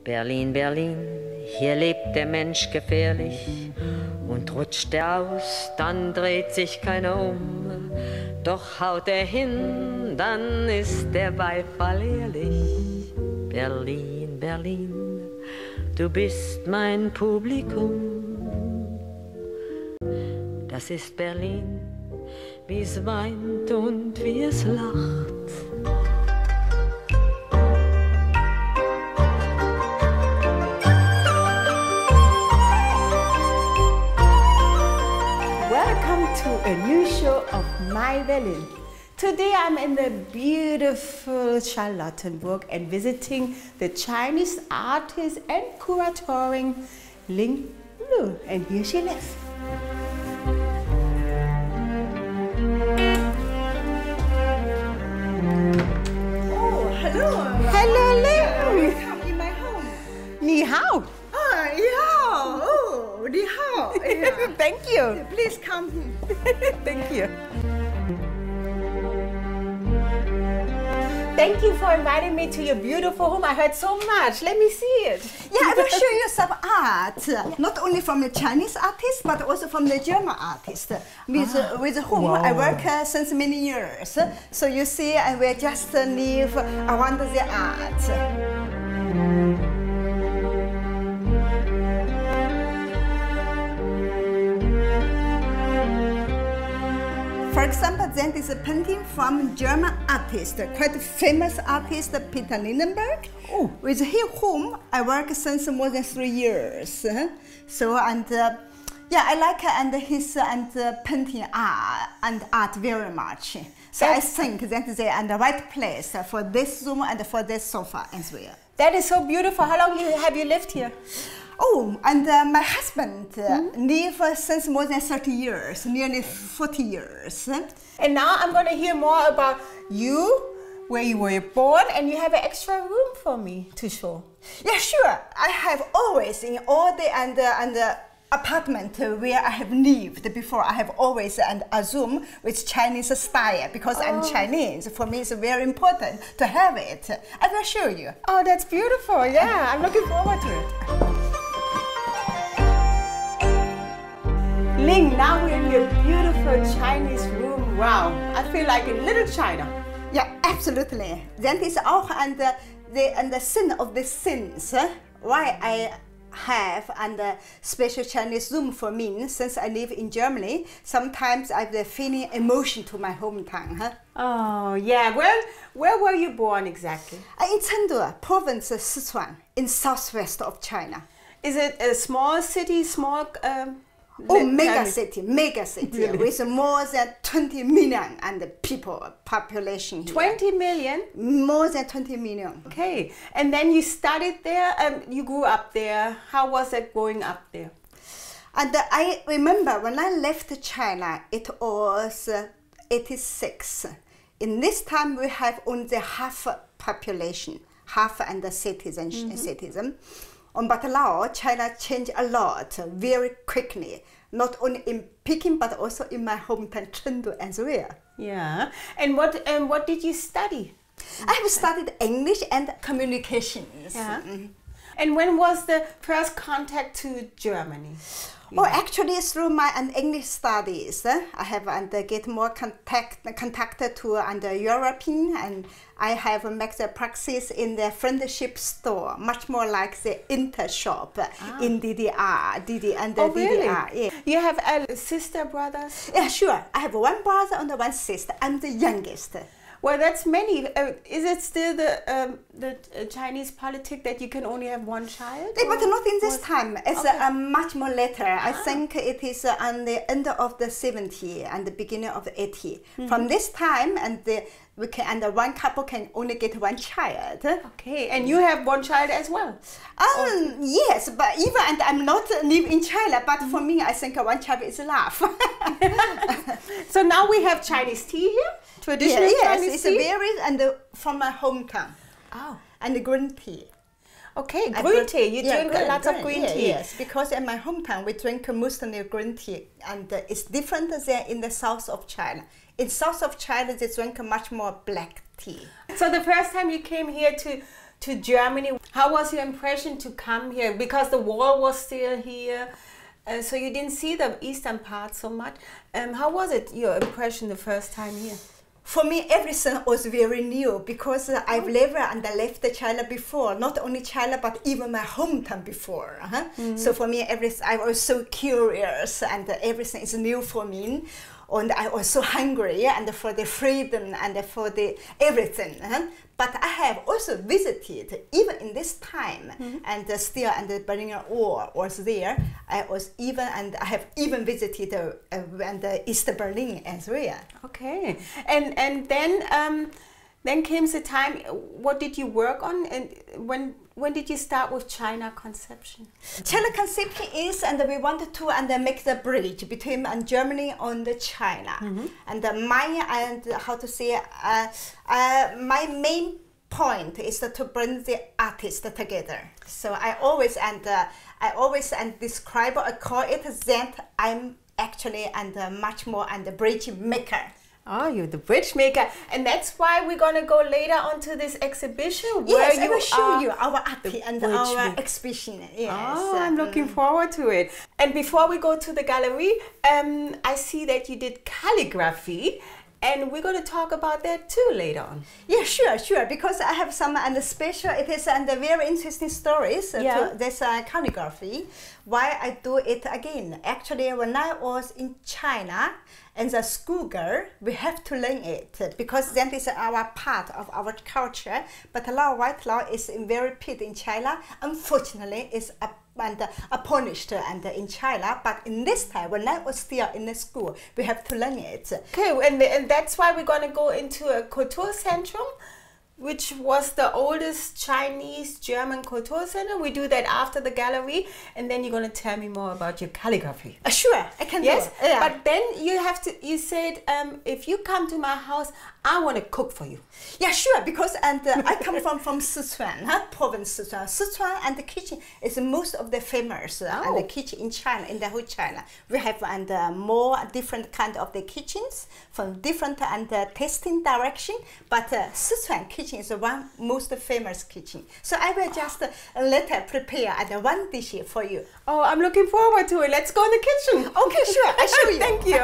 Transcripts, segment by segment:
Berlin, Berlin, hier lebt der Mensch gefährlich und rutscht er aus, dann dreht sich keiner um. Doch haut er hin, dann ist der Beifall ehrlich. Berlin, Berlin, du bist mein Publikum. Das ist Berlin, wie es weint und wie es lacht. Welcome to a new show of My Berlin. Today I'm in the beautiful Charlottenburg and visiting the Chinese artist and curatorin Ling Luo, and here she lives. Oh, hello. Hello, Ling. Welcome in my home. Ni hao. Oh, yeah. Oh, ni hao. Yeah. Thank you. Please come. Thank you. Thank you for inviting me to your beautiful home. I heard so much. Let me see it. Yeah, I will show you some art, not only from the Chinese artist, but also from the German artist, with whom I work since many years. So you see, I will just live around the art. For example, that is a painting from German artist, quite famous artist Peter Lindenberg, with whom I work since more than 3 years. So yeah, I like his painting art very much. So I think that is the right place for this room and for this sofa as well. That is so beautiful. How long have you lived here? Oh, and my husband lived since more than 30 years, nearly 40 years. And now I'm going to hear more about you, where you were born, and you have an extra room for me to show. Yeah, sure. I have always in all the apartment where I have lived before, I have always a room with Chinese style because I'm Chinese. For me, it's very important to have it. I will show you. Oh, that's beautiful. Yeah, I'm looking forward to it. Ling, now we're in your beautiful Chinese room. Wow, I feel like in little China. Yeah, absolutely. That is auch the sin of the sins. Why I have a special Chinese room for me since I live in Germany. Sometimes I have the feeling emotion to my hometown. Oh, yeah. Where were you born exactly? In Chengdu, province Sichuan, in southwest of China. Is it a small city, mega city, really? With more than 20 million and people population. 20 million? More than 20 million. Okay, and then you studied there and you grew up there. How was it growing up there? And I remember when I left China, it was 86. In this time we have only half population, half and the citizen. But now China changed a lot very quickly, not only in Peking but also in my hometown Chengdu as well. Yeah, and what did you study? I have studied English and communications. Yeah. And when was the first contact to Germany? Oh, actually through my English studies, I have get more contact to European, and I have make the practice in the friendship store, much more like the intershop in DDR, really? DDR. Yeah. You have sister, brothers? Yeah, sure. I have one brother and one sister. I'm the youngest. Well, that's many. Is it still the Chinese politic that you can only have one child? Yeah, but not in this time. It's much more later. I think it is on the end of the 70s and the beginning of the 80s. From this time, one couple can only get one child. Okay, and you have one child as well? Yes, but even and I'm not live in China. But for me, I think one child is enough. So now we have Chinese tea here. Traditional Chinese tea? Yes, it's very from my hometown. Oh. And the green tea. Okay, green tea. You drink lots of green tea. Yes, because in my hometown we drink mostly green tea, and it's different than in the south of China. In south of China, they drink much more black tea. So the first time you came here to Germany. How was your impression to come here? Because the wall was still here, so you didn't see the eastern part so much. How was it, your impression the first time here? For me, everything was very new because I've never left China before. Not only China, but even my hometown before. So for me, I was so curious, and everything is new for me. And I was so hungry and for the freedom and for the everything. But I have also visited, even in this time, and still and the Berlin Wall was there. I have even visited East Berlin as well. Okay, and then came the time. What did you work on, and when did you start with China conception? China conception is, and we wanted to make the bridge between Germany and China. And my main point is to bring the artists together. So I always describe or call it that I'm actually much more the bridge maker. Oh, you're the bridge maker, and that's why we're gonna go later on to this exhibition where yes, you I will show you our art and our exhibition. Yes. Oh, I'm looking forward to it. And before we go to the gallery, I see that you did calligraphy, and we're going to talk about that too later on. Yeah, sure. Because I have some special. It is very interesting stories to this calligraphy. Why I do it again? Actually, when I was in China, as a schoolgirl, we have to learn it because that is our part of our culture. But law, white law is very pit in China. Unfortunately, it's punished in China. But in this time, when I was still in the school, we have to learn it. Okay, and that's why we're going to go into a Kulturcentrum, which was the oldest Chinese German culture center. We do that after the gallery, and then you're going to tell me more about your calligraphy. Sure, I can do it. Yeah. But then you said, if you come to my house, I want to cook for you. Yeah, sure, because I come from Sichuan, province Sichuan. Sichuan and the kitchen is most of the famous and the kitchen in China, in the whole China. We have more different kind of the kitchens from different tasting direction, but Sichuan kitchen is the one most famous kitchen. So I will just later prepare one dish for you. Oh, I'm looking forward to it. Let's go in the kitchen. Okay, sure, I'll show you. Thank you.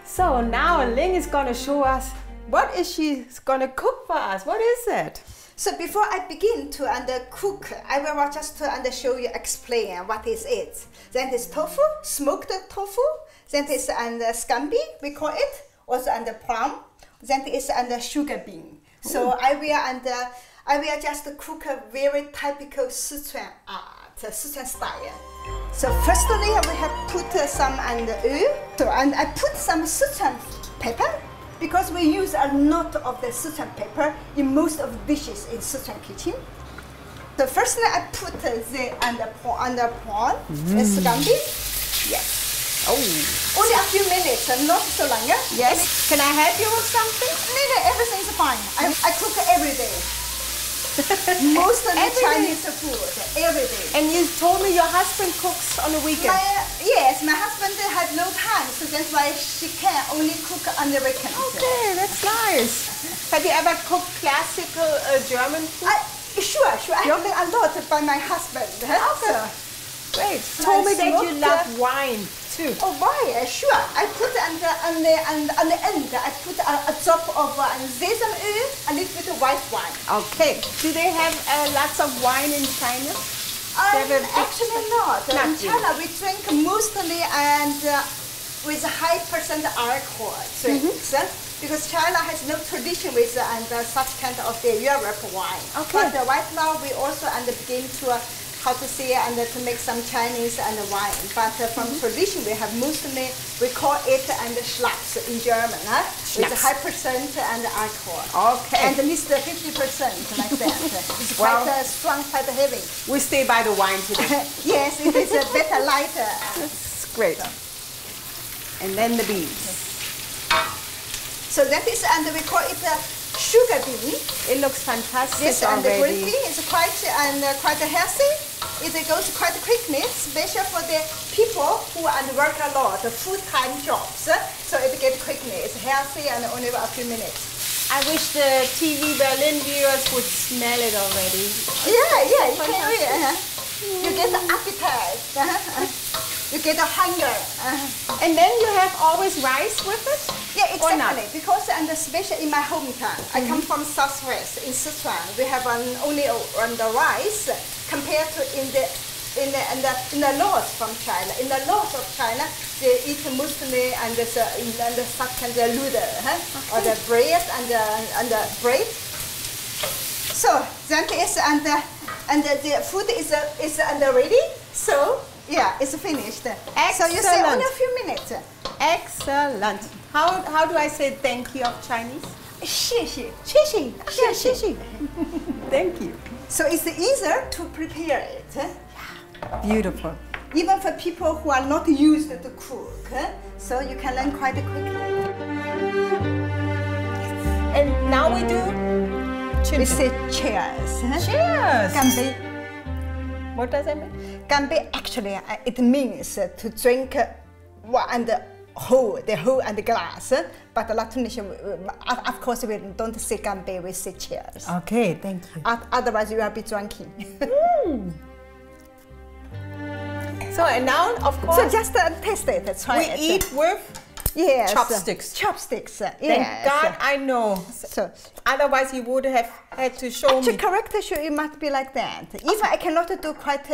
So now Ling is going to show us what is she going to cook for us. What is it? So before I begin to cook, I will just show you, explain what is it. Then is tofu, smoked tofu. Then is scampi, we call it, also plum. Then is sugar bean. So I will just cook a very typical Sichuan art, Sichuan style. So firstly, we have put some oil. So I put some Sichuan pepper because we use a lot of the Sichuan pepper in most of the dishes in Sichuan kitchen. So firstly, I put the prawn, the scampi. Yes. Oh. Only a few minutes, not so long. Yes. Can I help you with something? No, everything's fine. I cook every day. Most of the Chinese food, every day. And you told me your husband cooks on the weekend. Yes, my husband has no time, so that's why she can only cook on the weekend. Okay, that's nice. Have you ever cooked classical German food? Sure. I have learned a lot by my husband. Okay. Great. You told me that you love wine too. Oh, wine, sure. I put on the end, I put a drop of sesame oil, a little bit of white wine. Okay. Do they have lots of wine in China? Actually not. In China, we drink mostly with a high percent alcohol drinks. Because China has no tradition with such kind of the Europe wine. Okay. But right now, we also begin to to make some Chinese wine. But from tradition, we have mostly, we call it Schnapps in German, with a high percent alcohol. Okay. And at least 50% like that. It's quite strong, quite heavy. We stay by the wine today. Yes, it is a better lighter. That's great. And then the beans. So that is, we call it sugar bean. It looks fantastic. Yes, and the green bean is quite healthy. It goes quite quickly, especially for the people who work a lot, full-time jobs. So it gets quickly. It's healthy and only a few minutes. I wish the TV Berlin viewers would smell it already. Yeah, you can really, you get the appetite, you get the hunger. And then you have always rice with it? Yeah, Or not? exactly. Because and especially in my hometown, I come from Southwest in Sichuan. We have only on the rice compared to in the north from China. In the north of China, they eat mostly and the suck and the noodle, or the bread and the bread. So that is and the food is ready. So yeah, it's finished. So you say only a few minutes. Excellent. How do I say thank you of Chinese? 谢谢. 谢谢. Yeah, 谢谢. Thank you. So it's easier to prepare it. Beautiful. Even for people who are not used to cook, so you can learn quite quickly. And now we do We say cheers. cheers. 干杯. What does that mean? 干杯 actually it means to drink and the whole and the glass. But the Latin of course we don't say 干杯, we say cheers. Okay, thank you. Otherwise you will be drinking. So and now, of course, So just taste it, try we it. eat with Yes. chopsticks. Chopsticks. Thank Yes. God I know. So Otherwise, you would have had to show actually, me. character show it must be like that. If I cannot do quite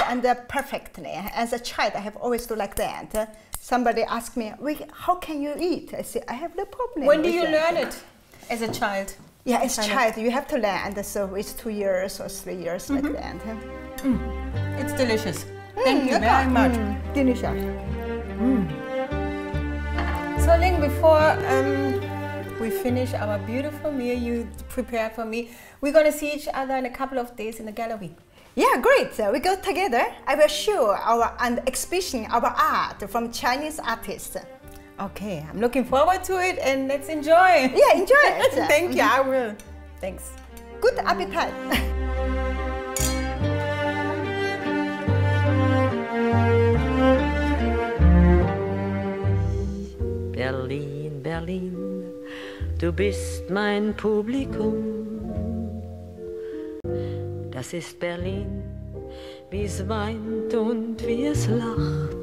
perfectly, as a child, I have always do like that. Somebody asked me, how can you eat? I say, I have no problem. When do with you that." learn it as a child? Yeah, as a Kind of. child, you have to learn. And so it's 2 years or 3 years like that. It's delicious. Thank you very much. Delicious. So Ling, before we finish our beautiful meal you prepared for me, we're going to see each other in a couple of days in the gallery. Yeah, great. We go together. I will show our exhibition, our art from Chinese artists. Okay, I'm looking forward to it and let's enjoy. Yeah, enjoy it. Thank you, I will. Thanks. Good appetite. Berlin, Berlin, du bist mein Publikum. Das ist Berlin, wie es weint und wie es lacht.